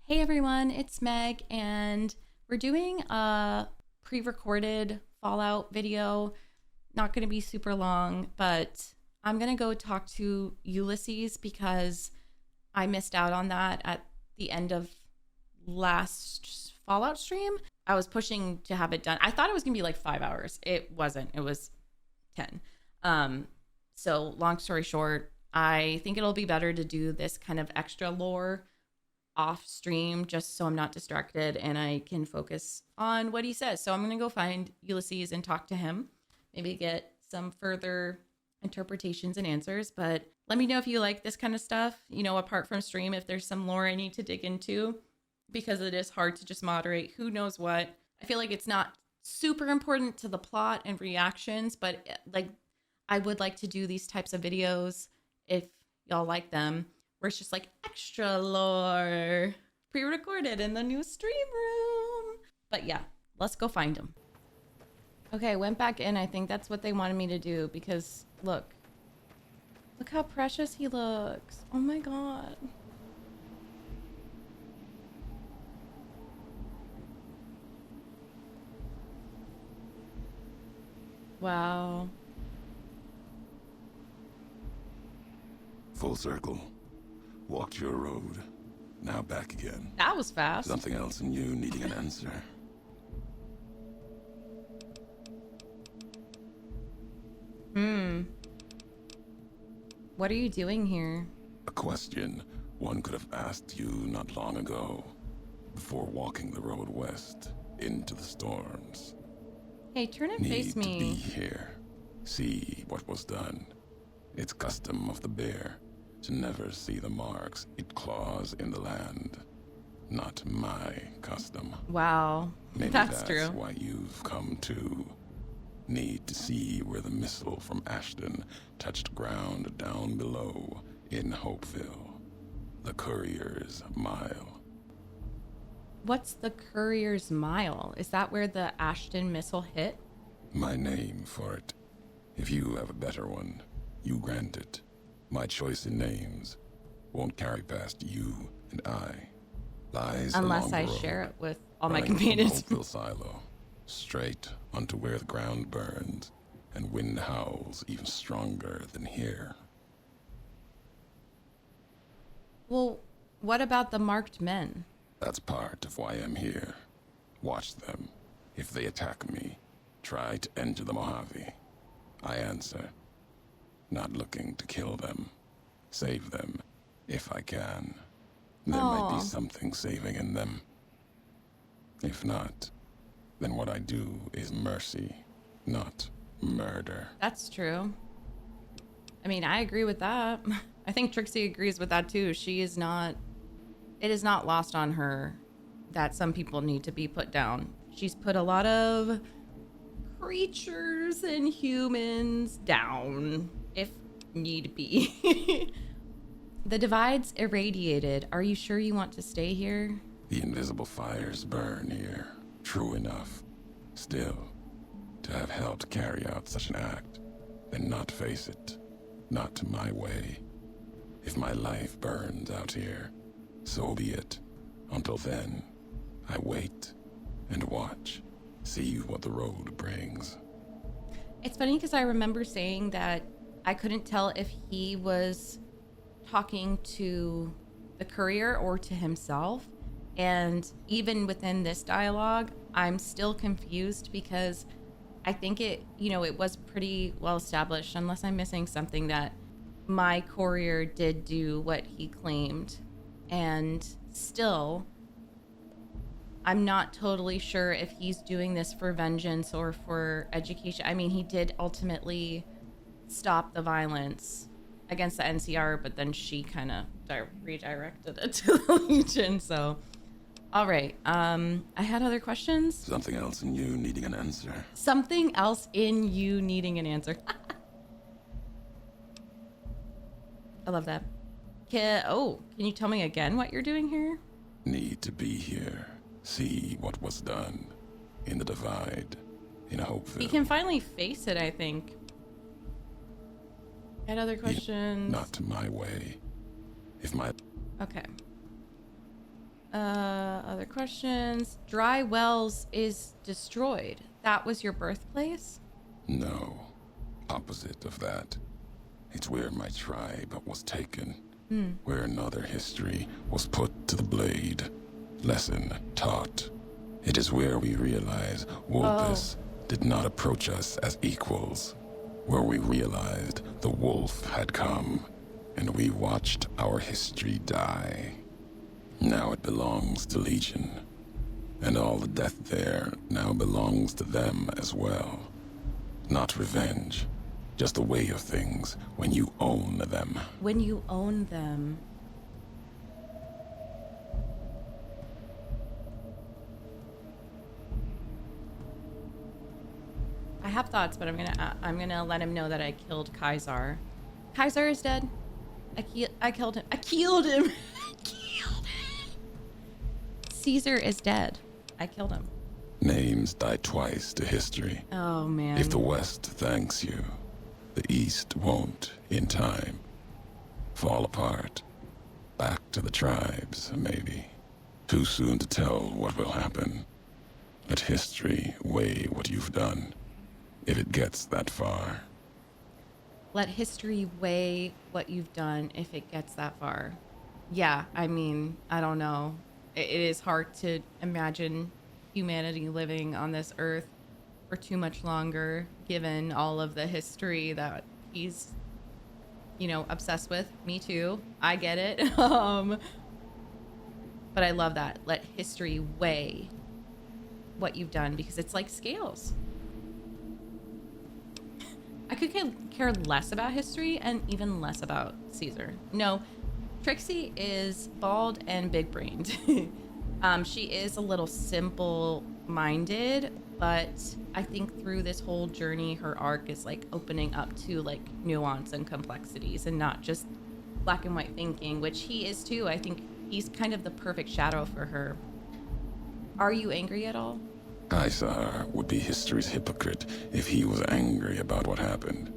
Hey everyone, it's Meg, and we're doing a pre-recorded Fallout video. Not going to be super long, but I'm going to go talk to Ulysses because I missed out on that at the end of last Fallout stream. I was pushing to have it done. I thought it was going to be like 5 hours. It wasn't. It was 10. So long story short, I think it'll be better to do this kind of extra lore off stream just so I'm not distracted and I can focus on what he says. So I'm going to go find Ulysses and talk to him, maybe get some further interpretations and answers. But let me know if you like this kind of stuff, you know, apart from stream, if there's some lore I need to dig into, because it is hard to just moderate who knows what. I feel like it's not super important to the plot and reactions, but like I would like to do these types of videos if y'all like them, where it's just like extra lore pre-recorded in the new stream room. But yeah, let's go find him. Okay, went back in. I think that's what they wanted me to do because look how precious he looks. Oh my God. Wow. Full circle. Walked your road. Now back again. That was fast. Something else in you needing an answer. What are you doing here? A question one could have asked you not long ago, before walking the road west into the storms. Hey, turn and face Need to be me. here. See what was done. It's custom of the bear to never see the marks it claws in the land. Not my custom. Wow, Maybe that's true. Why you've come to. Need to see where the missile from Ashton touched ground down below in Hopeville. The Courier's Mile. What's the Courier's Mile? Is that where the Ashton missile hit? My name for it. If you have a better one, you grant it. My choice in names won't carry past you and I. Lies Unless along the I road, share it with all my running from companions. Hopeville silo, straight onto where the ground burns and wind howls even stronger than here. Well, what about the marked men? That's part of why I'm here. Watch them. If they attack me, try to enter the Mojave. I answer. Not looking to kill them. Save them, if I can. There might be something saving in them. If not, then what I do is mercy, not murder. That's true. I mean, I agree with that. I think Trixie agrees with that too. It is not lost on her that some people need to be put down. She's put a lot of creatures and humans down, if need be. The divide's irradiated. Are you sure you want to stay here? The invisible fires burn here, true enough. Still, to have helped carry out such an act, and not face it, not my way. If my life burns out here, so be it. Until then, I wait and watch, see what the road brings. It's funny because I remember saying that I couldn't tell if he was talking to the courier or to himself. And even within this dialogue, I'm still confused because I think it was pretty well established, unless I'm missing something, that my courier did do what he claimed. And still, I'm not totally sure if he's doing this for vengeance or for education. I mean, he did ultimately stop the violence against the NCR, but then she kind of redirected it to the Legion. So, all right. I had other questions. Something else in you needing an answer. Something else in you needing an answer. I love that. Can you tell me again what you're doing here? Need to be here. See what was done in the divide in Hopeville. He can finally face it, I think. Had other questions? Not my way. If my... Okay. Other questions. Dry Wells is destroyed. That was your birthplace? No. Opposite of that. It's where my tribe was taken. Where another history was put to the blade. Lesson taught. It is where we realize Wolpus did not approach us as equals. Where we realized the wolf had come, and we watched our history die. Now it belongs to Legion, and all the death there now belongs to them as well. Not revenge, just a way of things when you own them. When you own them. I have thoughts, but I'm gonna let him know that I killed Caesar. Caesar is dead. I killed him. I killed him. Caesar is dead. I killed him. Names die twice to history. Oh, man. If the West thanks you, the East won't in time. Fall apart. Back to the tribes, maybe. Too soon to tell what will happen. Let history weigh what you've done, if it gets that far. Let history weigh what you've done if it gets that far. Yeah, I mean, I don't know. It is hard to imagine humanity living on this earth for too much longer, given all of the history that he's, obsessed with. Me too. I get it. But I love that. Let history weigh what you've done, because it's like scales. I could care less about history and even less about Caesar. No, Trixie is bald and big-brained. She is a little simple-minded, but I think through this whole journey, her arc is like opening up to like nuance and complexities and not just black and white thinking, which he is too. I think he's kind of the perfect shadow for her. Are you angry at all? Caesar would be history's hypocrite if he was angry about what happened.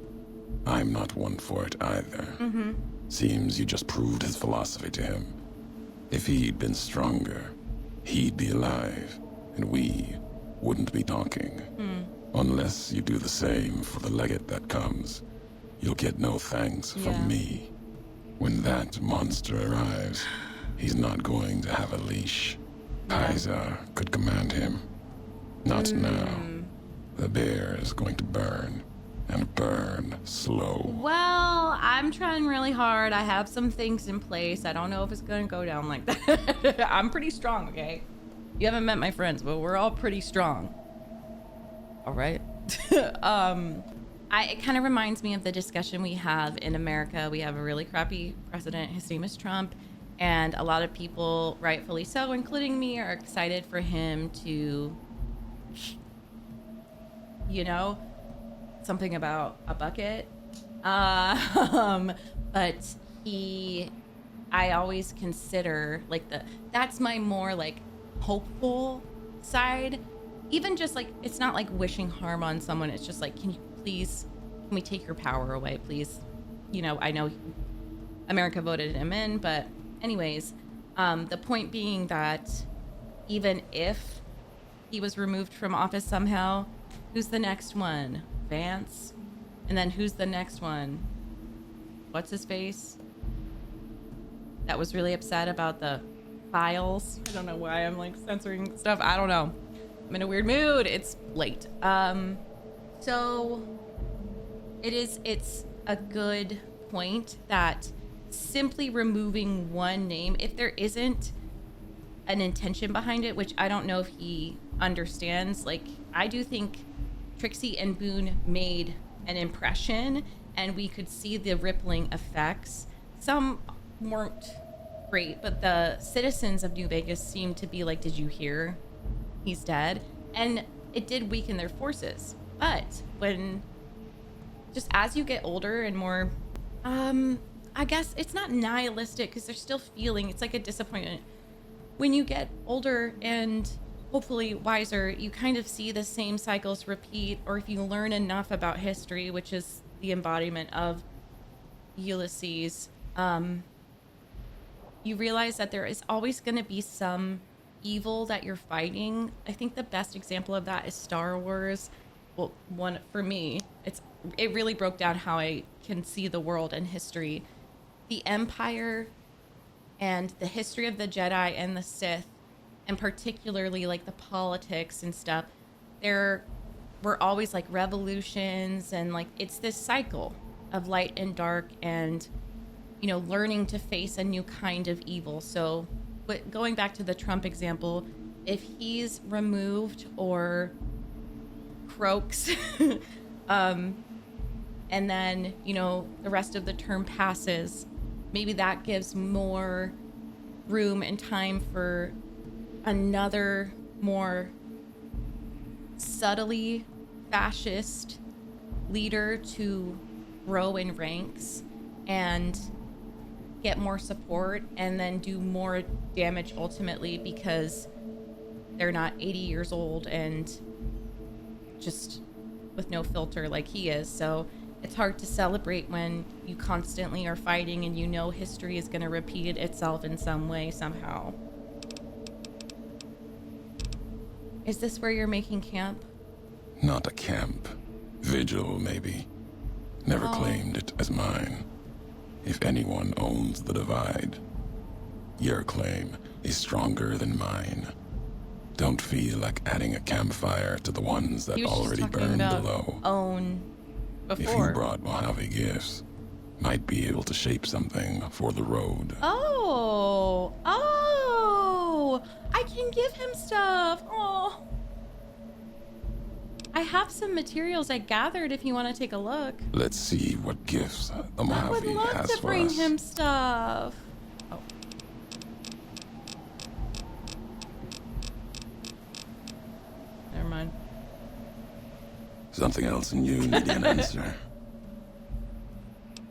I'm not one for it either. Seems you just proved his philosophy to him. If he'd been stronger, he'd be alive, and we wouldn't be talking. Unless you do the same for the legate that comes, you'll get no thanks from me. When that monster arrives, he's not going to have a leash. Caesar could command him. Not now. The bear is going to burn, and burn slow. Well, I'm trying really hard. I have some things in place. I don't know if it's going to go down like that. I'm pretty strong, okay? You haven't met my friends, but we're all pretty strong. All right. It kind of reminds me of the discussion we have in America. We have a really crappy president. His name is Trump. And a lot of people, rightfully so, including me, are excited for him to, something about a bucket. But I always consider that's my more like hopeful side. Even just like, it's not like wishing harm on someone. It's just like, can we take your power away, please? I know America voted him in, but anyways, the point being that even if he was removed from office somehow, who's the next one? Vance? And then who's the next one? What's his face? That was really upset about the files. I don't know why I'm like censoring stuff. I don't know. I'm in a weird mood. It's late. So it's a good point that simply removing one name, if there isn't an intention behind it, which I don't know if he understands, like I do think Trixie and Boone made an impression and we could see the rippling effects. Some weren't great, but the citizens of New Vegas seemed to be like, did you hear? He's dead. And it did weaken their forces. But when, just as you get older and more, I guess it's not nihilistic because they're still feeling, it's like a disappointment. When you get older and hopefully wiser, you kind of see the same cycles repeat, or if you learn enough about history, which is the embodiment of Ulysses, you realize that there is always going to be some evil that you're fighting. I think the best example of that is Star Wars. Well, one for me, it really broke down how I can see the world and history. The Empire and the history of the Jedi and the Sith, and particularly like the politics and stuff, there were always like revolutions, and like it's this cycle of light and dark, and learning to face a new kind of evil. So, but going back to the Trump example, if he's removed or croaks, and then, the rest of the term passes, maybe that gives more room and time for another more subtly fascist leader to grow in ranks and get more support, and then do more damage ultimately because they're not 80 years old and just with no filter like he is. So it's hard to celebrate when you constantly are fighting and history is going to repeat itself in some way, somehow. Is this where you're making camp? Not a camp. Vigil, maybe. Never claimed it as mine. If anyone owns the divide, your claim is stronger than mine. Don't feel like adding a campfire to the ones that already burned below. Own before. If you brought Mojave gifts, might be able to shape something for the road. Oh, I can give him stuff. Oh, I have some materials I gathered if you want to take a look. Let's see what gifts the Mojave has for us. I would love to bring him stuff. Oh. Never mind. Something else in you needing an answer?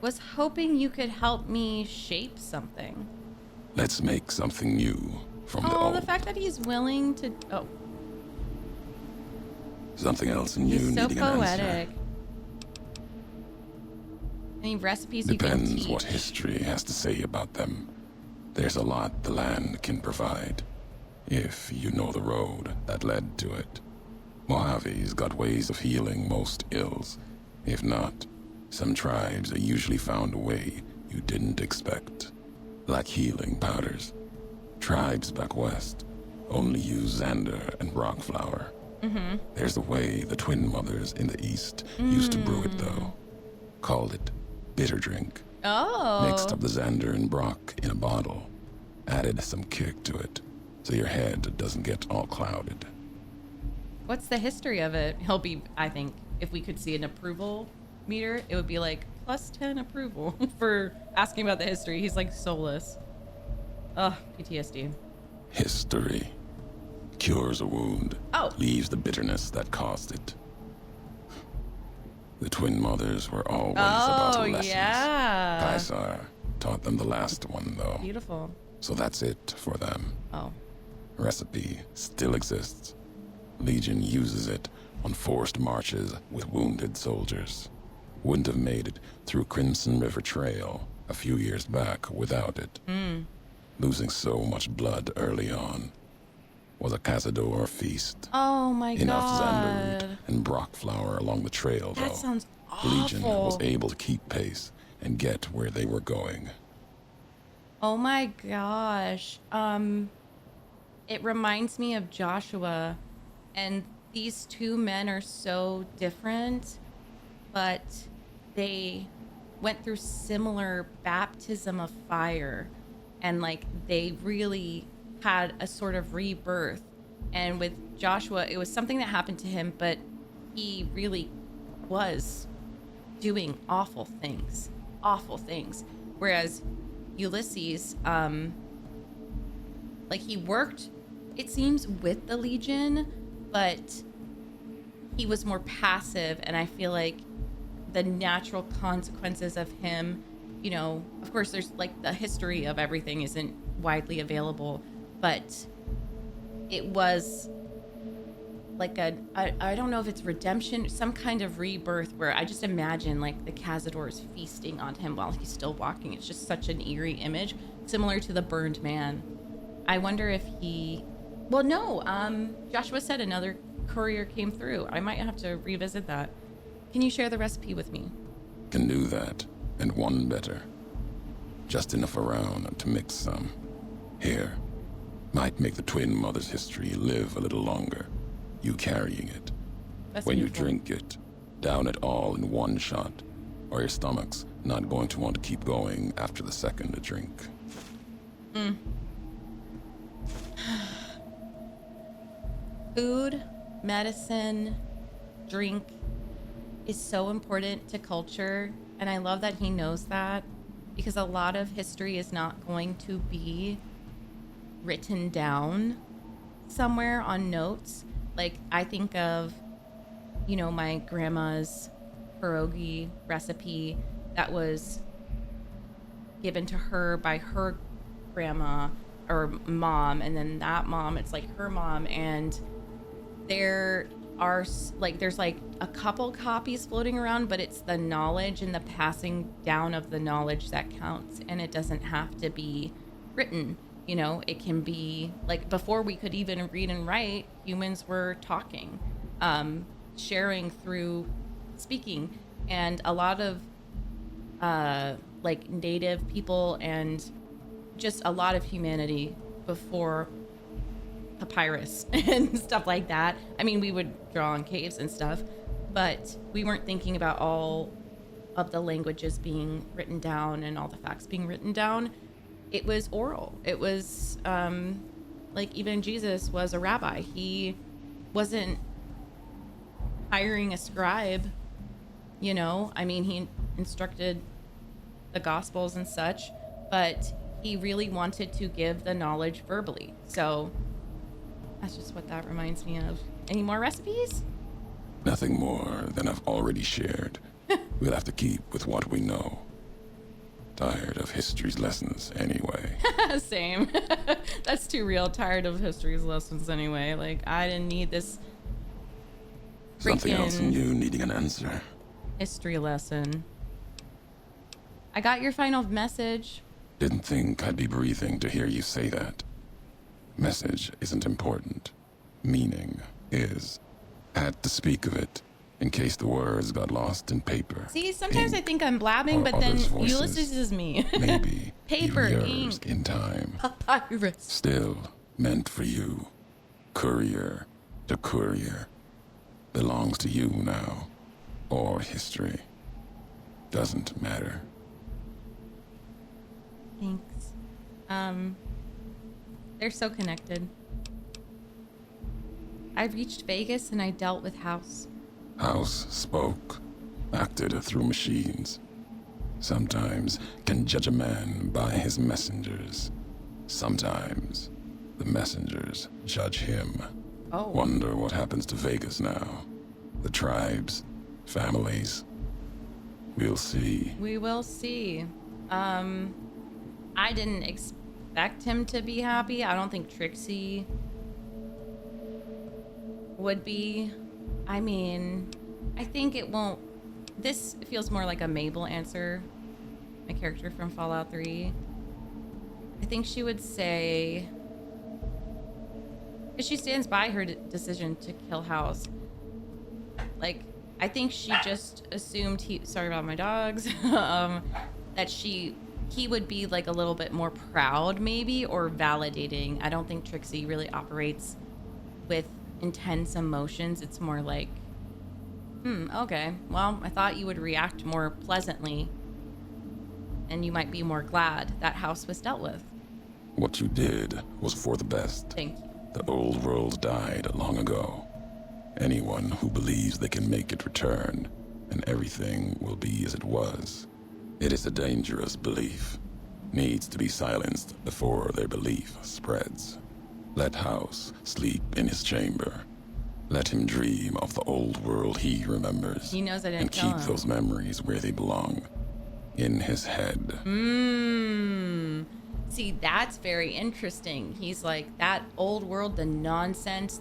Was hoping you could help me shape something. Let's make something new from the old. The fact that he's willing to... Oh. Something else in you He's so needing an poetic. answer. Any recipes you can Depends teach? what history has to say about them. There's a lot the land can provide, if you know the road that led to it. Mojave's got ways of healing most ills. If not, some tribes are usually found a way you didn't expect. Like healing powders. Tribes back west only use Xander and rock flour. Mm-hmm. There's a way the twin mothers in the east used to brew it, though. Called it bitter drink. Oh. Mixed up the Xander and Brock in a bottle. Added some kick to it, so your head doesn't get all clouded. What's the history of it? He'll be, I think, if we could see an approval meter, it would be like +10 approval for asking about the history. He's like soulless. Ugh, PTSD. History. Cures a wound. Oh. Leaves the bitterness that caused it. The twin mothers were always about lessons. Yeah. Caesar taught them the last one, though. Beautiful. So that's it for them. Oh. Recipe still exists. Legion uses it on forced marches with wounded soldiers. Wouldn't have made it through Crimson River Trail a few years back without it. Losing so much blood early on was a Cazador feast. Oh my Enough god. Xander root and Brock flour along the trail, though. That sounds awful. Legion was able to keep pace and get where they were going. Oh my gosh. It reminds me of Joshua, and these two men are so different, but they went through similar baptism of fire, and like they really had a sort of rebirth. And with Joshua, it was something that happened to him, but he really was doing awful things. Whereas Ulysses, like he worked, it seems, with the Legion, but he was more passive. And I feel like the natural consequences of him, you know, of course there's like the history of everything isn't widely available, but it was like I don't know if it's redemption, some kind of rebirth, where I just imagine like the Cazadors feasting on him while he's still walking. It's just such an eerie image, similar to the burned man. I wonder if he, well, no, Joshua said another courier came through. I might have to revisit that. Can you share the recipe with me? Can do that, and one better. Just enough around to mix some. Here. Might make the twin mother's history live a little longer. You carrying it. That's when beautiful. you drink it, down it all in one shot, or your stomach's not going to want to keep going after the second drink. Food, medicine, drink is so important to culture, and I love that he knows that, because a lot of history is not going to be written down somewhere on notes. Like, I think of, you know, my grandma's pierogi recipe that was given to her by her grandma or mom, and then that mom, it's like her mom, and there are like, there's like a couple copies floating around, but it's the knowledge and the passing down of the knowledge that counts, and it doesn't have to be written. You know, it can be like, before we could even read and write, humans were talking, sharing through speaking. And a lot of like native people and just a lot of humanity before papyrus and stuff like that. I mean, we would draw on caves and stuff, but we weren't thinking about all of the languages being written down and all the facts being written down. It was oral. It was like, even Jesus was a rabbi. He wasn't hiring a scribe, you know. I mean, he instructed the gospels and such, but he really wanted to give the knowledge verbally. So that's just what that reminds me of. Any more recipes? Nothing more than I've already shared. We'll have to keep with what we know. Tired of history's lessons anyway. Same. That's too real. Tired of history's lessons anyway. Like, I didn't need this Something else in freaking you needing an answer. history lesson. I got your final message. Didn't think I'd be breathing to hear you say that. Message isn't important. Meaning is. Had to speak of it in case the words got lost in paper. See, sometimes I ink, think I'm blabbing, or but then others' voices. Ulysses is me. Maybe Paper, even yours ink. in time. Papyrus. Still meant for you. Courier to courier. Belongs to you now. Or history. Doesn't matter. Thanks. They're so connected. I reached Vegas and I dealt with House. House spoke, acted through machines. Sometimes can judge a man by his messengers. Sometimes the messengers judge him. Oh. Wonder what happens to Vegas now. The tribes, families. We'll see. We will see. I didn't expect him to be happy. I don't think Trixie would be. I mean, I think it won't. This feels more like a Mabel answer, my character from Fallout 3. I think she would say, because she stands by her decision to kill House. Like, I think she just assumed sorry about my dogs, that he would be like a little bit more proud maybe, or validating. I don't think Trixie really operates with intense emotions. It's more like, okay, well, I thought you would react more pleasantly and you might be more glad that House was dealt with. What you did was for the best. Thank you. The old world died long ago. Anyone who believes they can make it return, and everything will be as it was. It is a dangerous belief. Needs to be silenced before their belief spreads. Let House sleep in his chamber. Let him dream of the old world he remembers. He knows I didn't and kill keep him. those memories where they belong. In his head. See, that's very interesting. He's like, that old world, the nonsense,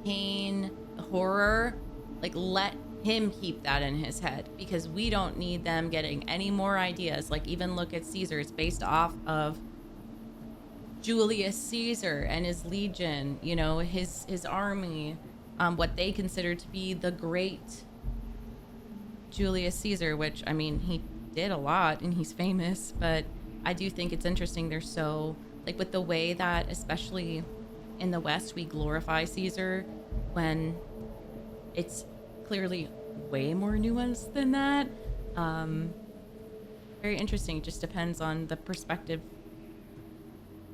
pain, the horror, like let him keep that in his head, because we don't need them getting any more ideas. Like, even look at Caesar. It's based off of Julius Caesar and his legion, you know, his army, what they consider to be the great Julius Caesar, which, I mean, he did a lot and he's famous, but I do think it's interesting. They're so, like, with the way that, especially in the West, we glorify Caesar when it's clearly way more nuanced than that. Very interesting. It just depends on the perspective,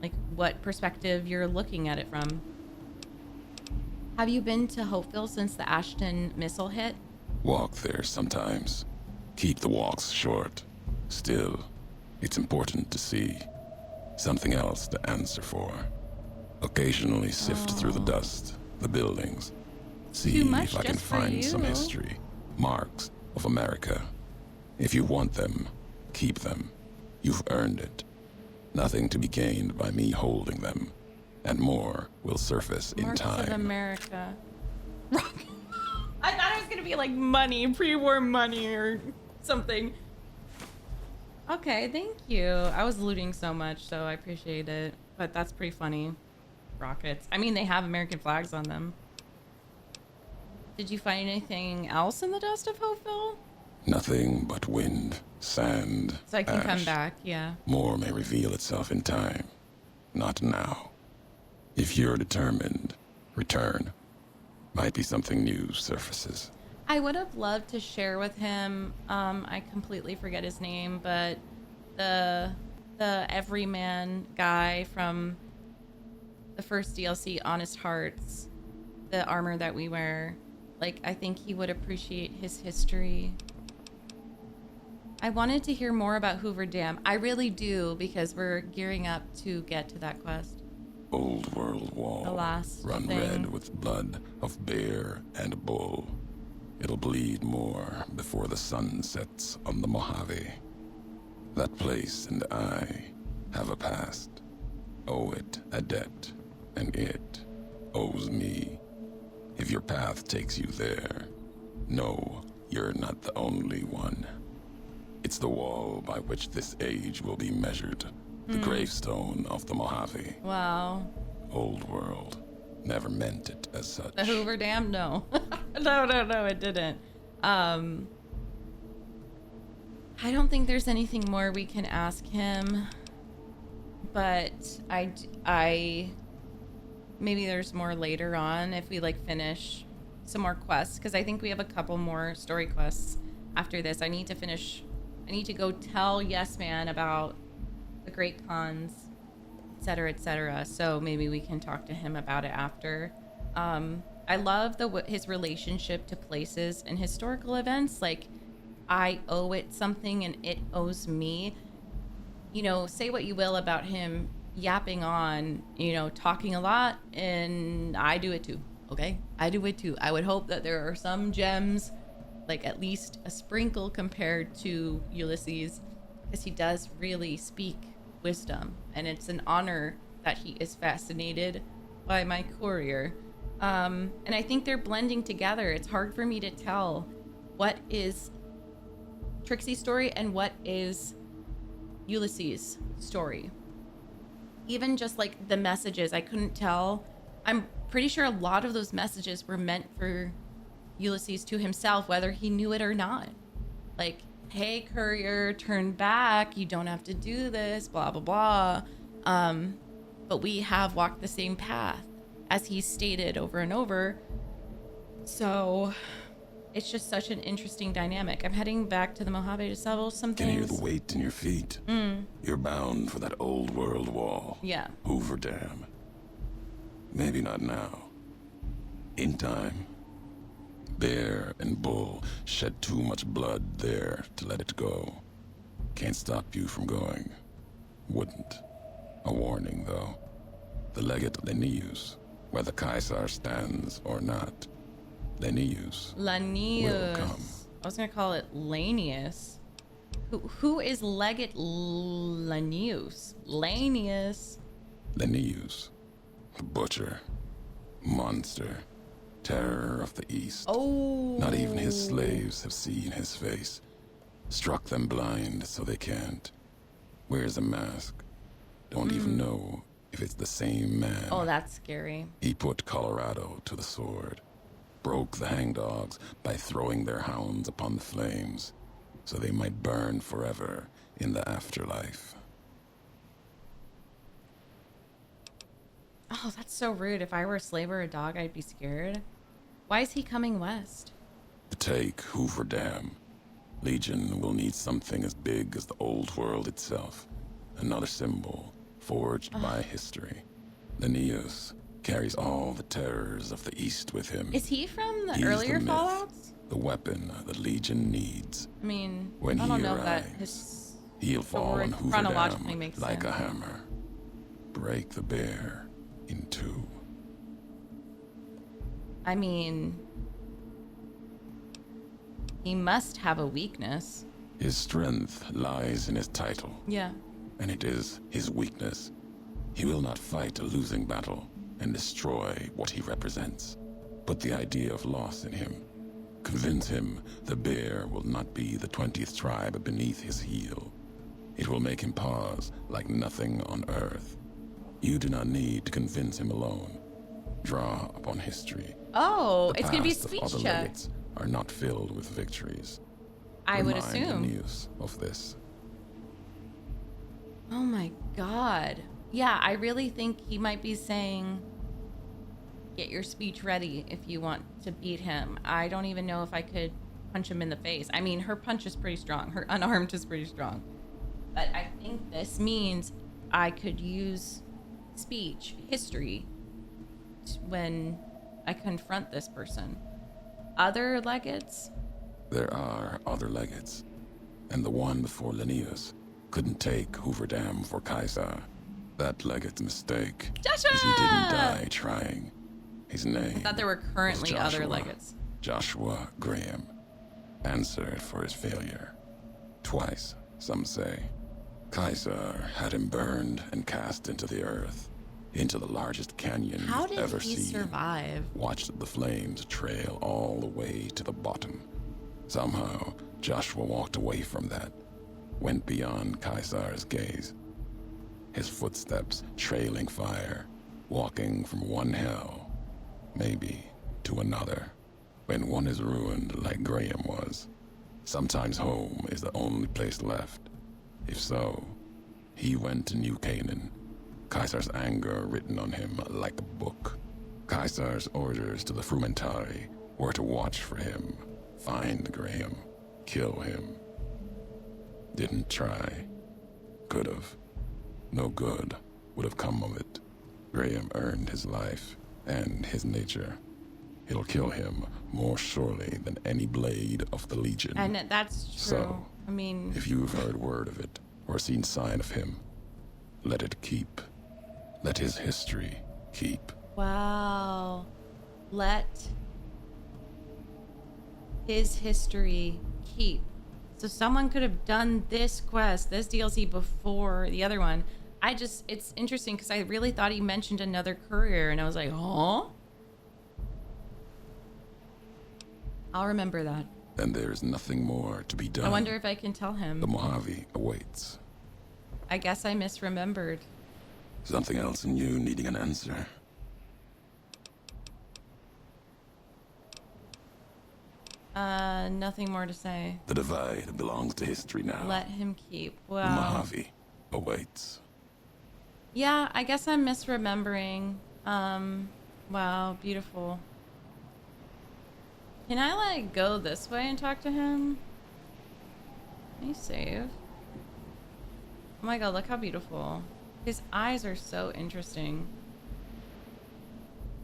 like what perspective you're looking at it from. Have you been to Hopeville since the Ashton missile hit? Walk there sometimes. Keep the walks short. Still, it's important to see. Something else to answer for. Occasionally sift through the dust, the buildings. See if I can find some history, marks of America. If you want them, keep them. You've earned it. Nothing to be gained by me holding them. And more will surface in time. Marks of America. I thought it was going to be like money, pre-war money or something. Okay, thank you. I was looting so much, so I appreciate it. But that's pretty funny. Rockets. I mean, they have American flags on them. Did you find anything else in the dust of Hopeville? Nothing but wind, sand, so I can ash. come back, yeah. More may reveal itself in time. Not now. If you're determined, return. Might be something new surfaces. I would have loved to share with him, I completely forget his name, but the everyman guy from the first DLC, Honest Hearts, the armor that we wear. Like, I think he would appreciate his history. I wanted to hear more about Hoover Dam. I really do, because we're gearing up to get to that quest. Old world wall. The last run thing. red with blood of bear and bull. It'll bleed more before the sun sets on the Mojave. That place and I have a past. Owe it a debt, and it owes me. If your path takes you there, know you're not the only one. It's the wall by which this age will be measured. The gravestone of the Mojave. Wow. Old world. Never meant it as such. The Hoover Dam? No. No, it didn't. I don't think there's anything more we can ask him. But I maybe there's more later on if we like finish some more quests, because I think we have a couple more story quests after this. I need to go tell Yes Man about the great cons, etc., etc. So maybe we can talk to him about it after. I love his relationship to places and historical events. Like, I owe it something and it owes me. You know, say what you will about him yapping on, you know, talking a lot, and I do it too. Okay, I do it too. I would hope that there are some gems, like at least a sprinkle compared to Ulysses, because he does really speak wisdom, and it's an honor that he is fascinated by my courier. And I think they're blending together. It's hard for me to tell what is Trixie's story and what is Ulysses' story. Even just like the messages, I couldn't tell. I'm pretty sure a lot of those messages were meant for Ulysses to himself, whether he knew it or not. Like, hey, courier, turn back. You don't have to do this, blah, blah, blah. But we have walked the same path, as he's stated over and over. So it's just such an interesting dynamic. I'm heading back to the Mojave to settle some Can hear things. the weight in your feet. You're bound for that old world wall. Yeah. Hoover Dam. Maybe not now. In time. Bear and bull shed too much blood there to let it go. Can't stop you from going. Wouldn't. A warning, though. The Legate Lanius, whether Caesar stands or not, Lanius Lanius. will come. I was gonna call it Lanius. Who is Legate Lanius? Lanius. Lanius. Butcher. Monster. terror of the East. Oh. Not even his slaves have seen his face. Struck them blind so they can't. Wears a mask. Don't even know if it's the same man. Oh, that's scary. He put Colorado to the sword. Broke the hangdogs by throwing their hounds upon the flames, so they might burn forever in the afterlife. Oh, that's so rude. If I were a slave or a dog, I'd be scared. Why is he coming west? To take Hoover Dam, Legion will need something as big as the old world itself. Another symbol forged by history. Lanius carries all the terrors of the East with him. Is he from the He's earlier the myth, Fallouts? the weapon the Legion needs. I mean, When I don't he know if that arrives, his he'll fall on Hoover chronologically Dam makes like sense. a hammer. Break the bear in two. I mean, he must have a weakness. His strength lies in his title, Yeah. and it is his weakness. He will not fight a losing battle and destroy what he represents. Put the idea of loss in him. Convince him the bear will not be the 20th tribe beneath his heel. It will make him pause like nothing on earth. You do not need to convince him alone. Draw upon history. Oh, The it's going to be a past of speech other check. legates are not filled with victories. I would Remind assume. Lanius of this. Oh my God. Yeah, I really think he might be saying, get your speech ready if you want to beat him. I don't even know if I could punch him in the face. I mean, her punch is pretty strong. Her unarmed is pretty strong. But I think this means I could use speech, history, when I confront this person. Other legates? There are other legates, and the one before Lanius couldn't take Hoover Dam for Caesar. That legate's mistake Joshua! is he didn't die trying. His name I thought there were currently was other Joshua. legates. Joshua Graham answered for his failure. Twice, some say. Caesar had him burned and cast into the earth, into the largest canyon How you've did ever he seen. survive? Watched the flames trail all the way to the bottom. Somehow, Joshua walked away from that, went beyond Caesar's gaze. His footsteps trailing fire, walking from one hell, maybe to another. When one is ruined like Graham was, sometimes home is the only place left. If so, he went to New Canaan, Caesar's anger written on him like a book. Caesar's orders to the Frumentari were to watch for him, find Graham, kill him. Didn't try. Could've. No good would have come of it. Graham earned his life and his nature. It'll kill him more surely than any blade of the Legion. And that's true. So, I mean, if you've heard word of it or seen sign of him, let it keep. Let his history keep. wow. Let his history keep. So someone could have done this quest, this DLC before the other one. It's interesting because I really thought he mentioned another courier and I was like, huh? I'll remember that. And there is nothing more to be done. I wonder if I can tell The him. Mojave awaits. I guess I misremembered. Something else in you needing an answer. Nothing more to say. The divide belongs to history now. Let him keep. The Well, Mojave awaits. yeah, I guess I'm misremembering. Wow, beautiful. Can I, like, go this way and talk to him? Let me save. Oh my god, look how beautiful. His eyes are so interesting.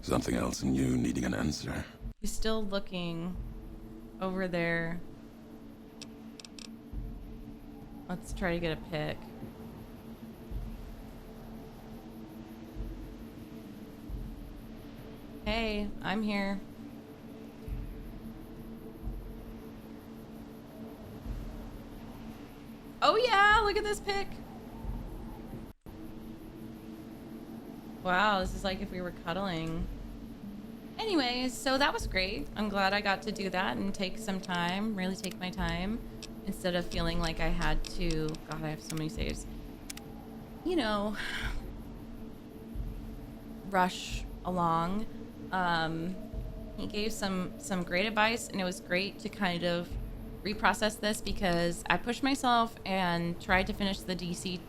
Something else in you needing an answer. He's still looking over there. Let's try to get a pic. Hey, I'm here. Oh yeah, look at this pic. Wow, this is like if we were cuddling. Anyways, so that was great. I'm glad I got to do that and take some time, really take my time, instead of feeling like I had to, God, I have so many saves, you know, rush along. He gave some great advice, and it was great to kind of reprocess this because I pushed myself and tried to finish the DLC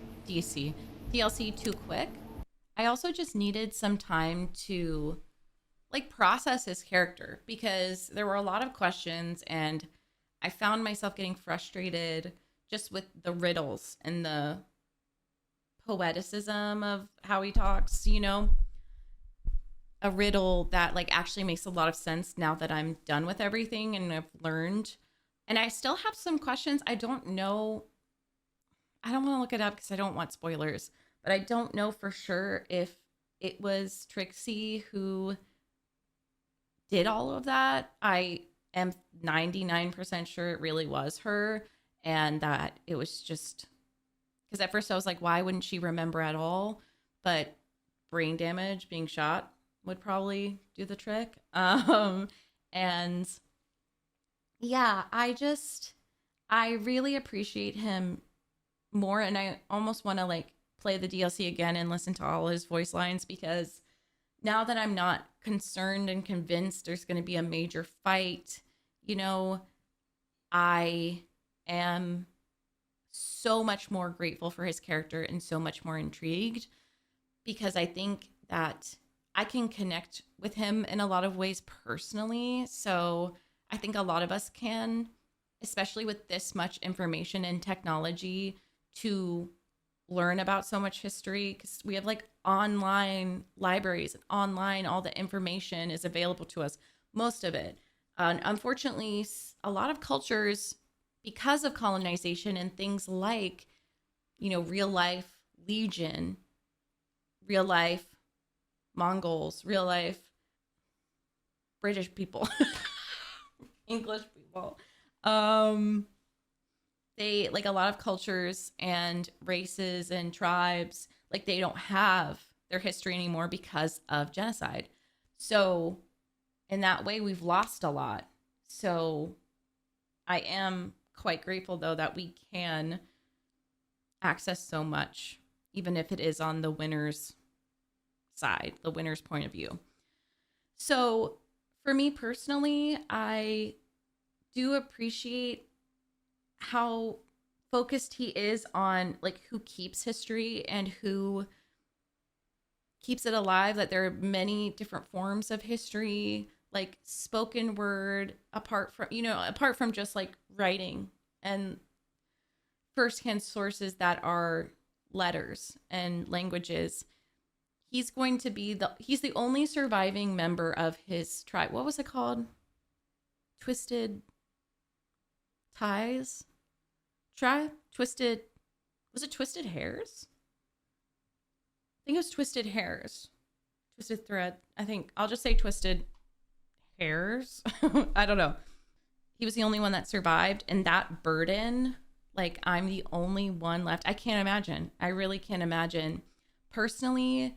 too quick. I also just needed some time to like process his character because there were a lot of questions, and I found myself getting frustrated just with the riddles and the poeticism of how he talks, you know, a riddle that like actually makes a lot of sense now that I'm done with everything and I've learned. And I still have some questions. I don't know. I don't want to look it up because I don't want spoilers, but I don't know for sure if it was Trixie who did all of that. I am 99% sure it really was her, and that it was just because at first I was like, why wouldn't she remember at all? But brain damage, being shot, would probably do the trick. And yeah, I really appreciate him more, and I almost want to like play the DLC again and listen to all his voice lines because now that I'm not concerned and convinced there's going to be a major fight, you know, I am so much more grateful for his character and so much more intrigued because I think that I can connect with him in a lot of ways personally. So I think a lot of us can, especially with this much information and technology to learn about so much history, because we have like online libraries and online, all the information is available to us, most of it. Unfortunately, a lot of cultures, because of colonization and things like, you know, real life Legion, real life Mongols, real life British people, English people. They like a lot of cultures and races and tribes, like they don't have their history anymore because of genocide. So in that way, we've lost a lot. So I am quite grateful though that we can access so much, even if it is on the winner's side, the winner's point of view. So for me personally, I do appreciate how focused he is on like who keeps history and who keeps it alive, that there are many different forms of history, like spoken word, apart from just like writing and firsthand sources that are letters and languages. He's the only surviving member of his tribe. What was it called? Twisted Ties? Was it Twisted Hairs? I think it was Twisted Hairs. Twisted Thread. I think I'll just say Twisted Hairs. I don't know. He was the only one that survived, and that burden, like I'm the only one left. I can't imagine. I really can't imagine. Personally,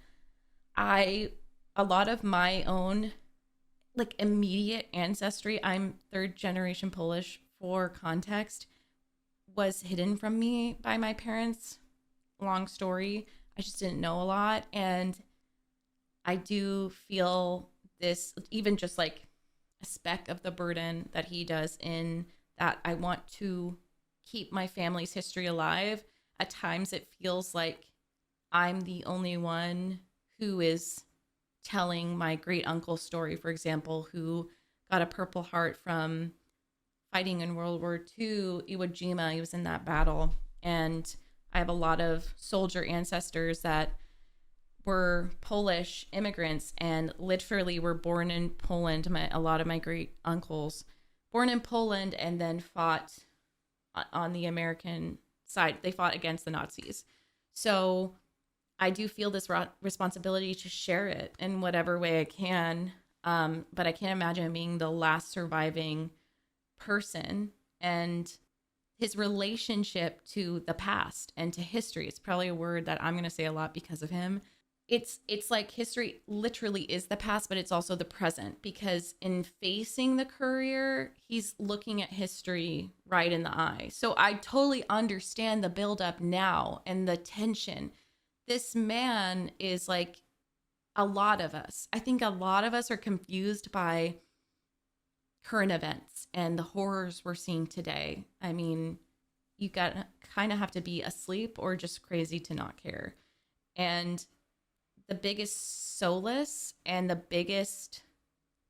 a lot of my own like immediate ancestry, I'm third generation Polish for context, was hidden from me by my parents. Long story. I just didn't know a lot. And I do feel this, even just like a speck of the burden that he does, in that I want to keep my family's history alive. At times it feels like I'm the only one who is telling my great uncle's story, for example, who got a Purple Heart from fighting in World War II, Iwo Jima. He was in that battle. And I have a lot of soldier ancestors that were Polish immigrants and literally were born in Poland. A lot of my great uncles born in Poland and then fought on the American side. They fought against the Nazis. So I do feel this responsibility to share it in whatever way I can. But I can't imagine being the last surviving person, and his relationship to the past and to history. It's probably a word that I'm going to say a lot because of him. it's like history literally is the past, but it's also the present, because in facing the courier, he's looking at history right in the eye. So I totally understand the buildup now and the tension. This man is like a lot of us. I think a lot of us are confused by current events and the horrors we're seeing today. I mean, you got kind of have to be asleep or just crazy to not care. And the biggest solace and the biggest,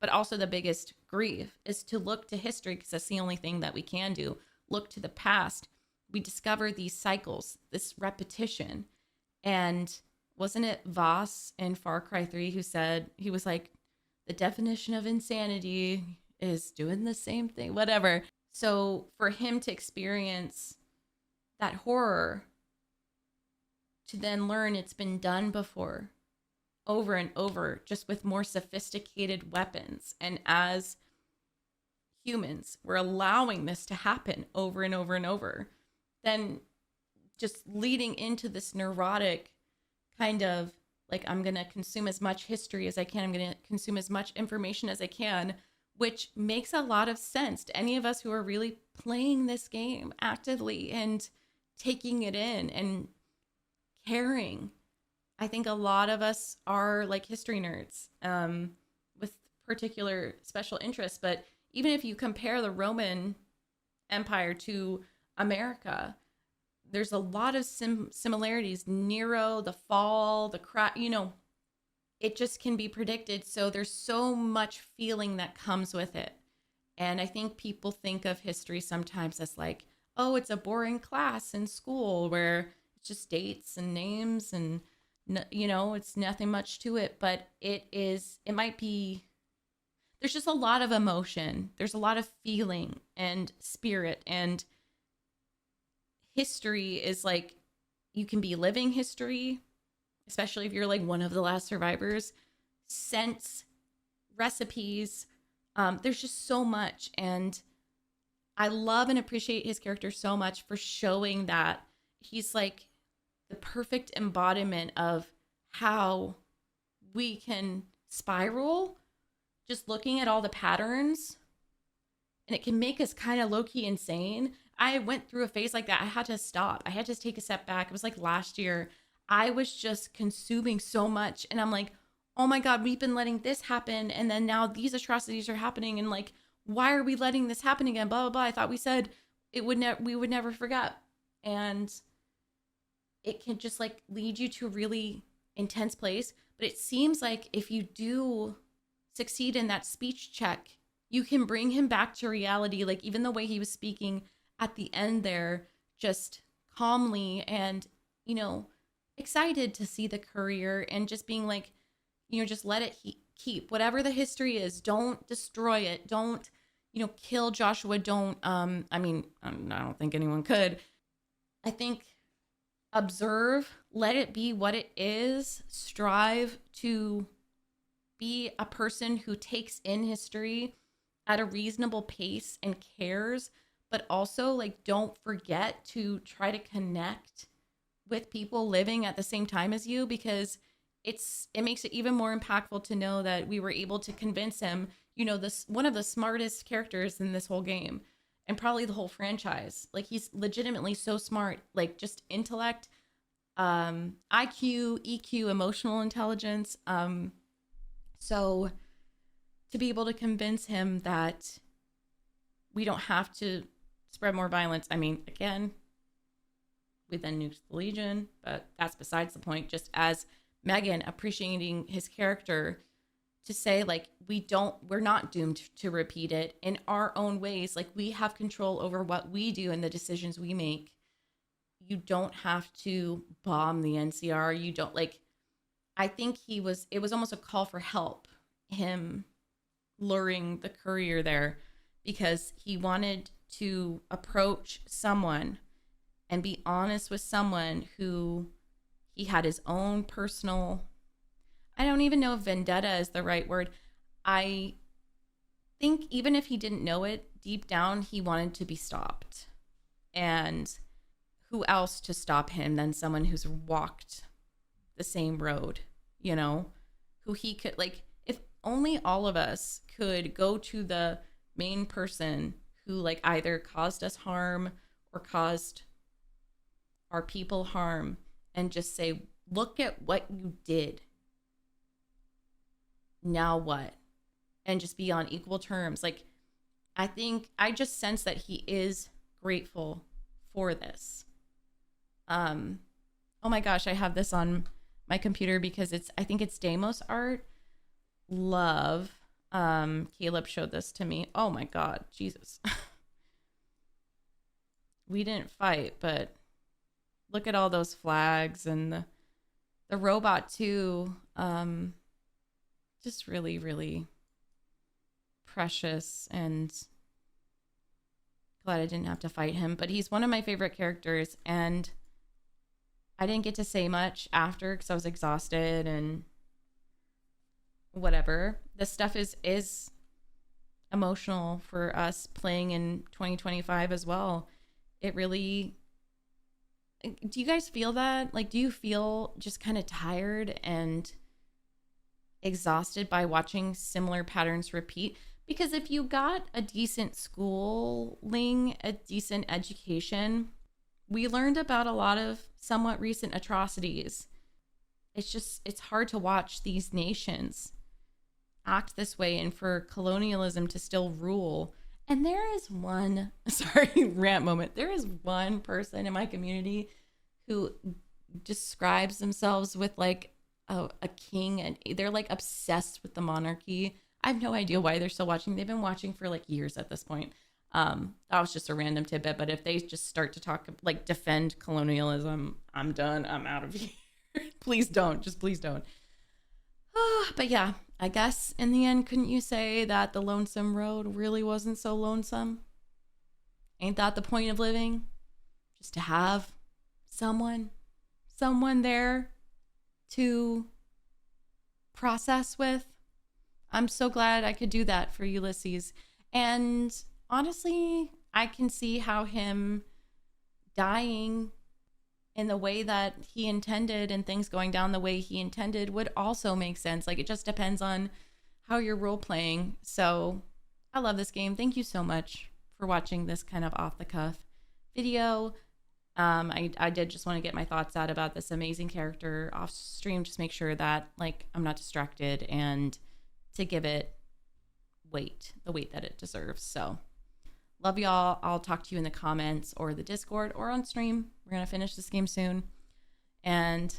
but also the biggest grief is to look to history, because that's the only thing that we can do. Look to the past. We discover these cycles, this repetition. And wasn't it Voss in Far Cry 3 who said, he was like, the definition of insanity is doing the same thing, whatever. So for him to experience that horror, to then learn it's been done before, over and over, just with more sophisticated weapons. And as humans, we're allowing this to happen over and over and over. Then just leading into this neurotic kind of like, I'm going to consume as much history as I can. I'm going to consume as much information as I can, which makes a lot of sense to any of us who are really playing this game actively and taking it in and caring. I think a lot of us are like history nerds with particular special interests. But even if you compare the Roman Empire to America, there's a lot of similarities. Nero, the fall, the crash, it just can be predicted. So there's so much feeling that comes with it. And I think people think of history sometimes as like, oh, it's a boring class in school where it's just dates and names and, it's nothing much to it. But it might be, there's just a lot of emotion. There's a lot of feeling and spirit, and history is like, you can be living history, especially if you're like one of the last survivors, scents, recipes. There's just so much. And I love and appreciate his character so much for showing that he's like the perfect embodiment of how we can spiral, just looking at all the patterns, and it can make us kind of low-key insane. I went through a phase like that. I had to stop. I had to take a step back. It was like last year. I was just consuming so much, and I'm like, oh my God, we've been letting this happen, and then now these atrocities are happening, and like, why are we letting this happen again? Blah, blah, blah. I thought we said we would never forget. And it can just like lead you to a really intense place. But it seems like if you do succeed in that speech check, you can bring him back to reality. Like even the way he was speaking at the end there, just calmly and, excited to see the courier, and just being like, just let it keep whatever the history is. Don't destroy it. Don't, kill Joshua. Don't, I don't think anyone could. I think observe, let it be what it is, strive to be a person who takes in history at a reasonable pace and cares, but also like don't forget to try to connect with people living at the same time as you, because it makes it even more impactful to know that we were able to convince him, this one of the smartest characters in this whole game and probably the whole franchise. Like he's legitimately so smart, like just intellect, IQ, EQ, emotional intelligence. So to be able to convince him that we don't have to spread more violence. I mean, again, we then nuked the Legion, but that's besides the point. Just as Megan, appreciating his character, to say like, we're not doomed to repeat it in our own ways. Like we have control over what we do and the decisions we make. You don't have to bomb the NCR. You don't I think it was almost a call for help, him luring the courier there, because he wanted to approach someone and be honest with someone who he had his own personal, I don't even know if vendetta is the right word. I think even if he didn't know it, deep down, he wanted to be stopped. And who else to stop him than someone who's walked the same road you know, who he could, like, if only all of us could go to the main person who, like, either caused us harm or caused our people harm and just say, look at what you did. Now what? And just be on equal terms. Like, I just sense that he is grateful for this. Oh my gosh, I have this on my computer because I think it's Deimos art. Love. Caleb showed this to me. Oh my God, Jesus. We didn't fight, but look at all those flags and the robot too. Just really, really precious, and glad I didn't have to fight him. But he's one of my favorite characters, and I didn't get to say much after because I was exhausted and whatever. This stuff is emotional for us playing in 2025 as well. It really... Do you guys feel that? Like, do you feel just kind of tired and exhausted by watching similar patterns repeat? Because if you got a decent schooling, a decent education, we learned about a lot of somewhat recent atrocities. It's hard to watch these nations act this way and for colonialism to still rule. And there is one, sorry, rant moment. There is one person in my community who describes themselves with like a king, and they're like obsessed with the monarchy. I have no idea why they're still watching. They've been watching for like years at this point. That was just a random tidbit, but if they just start to talk, like defend colonialism, I'm done. I'm out of here. Please don't. Just please don't. But yeah, I guess in the end, couldn't you say that the lonesome road really wasn't so lonesome? Ain't that the point of living? Just to have someone there to process with. I'm so glad I could do that for Ulysses. And honestly, I can see how him dying in the way that he intended and things going down the way he intended would also make sense. Like, it just depends on how you're role playing. So I love this game. Thank you so much for watching this kind of off the cuff video. I did just want to get my thoughts out about this amazing character off stream. Just make sure that like I'm not distracted and to give it the weight that it deserves. So love y'all. I'll talk to you in the comments or the Discord or on stream. We're going to finish this game soon. And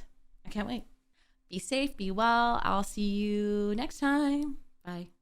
I can't wait. Be safe, be well. I'll see you next time. Bye.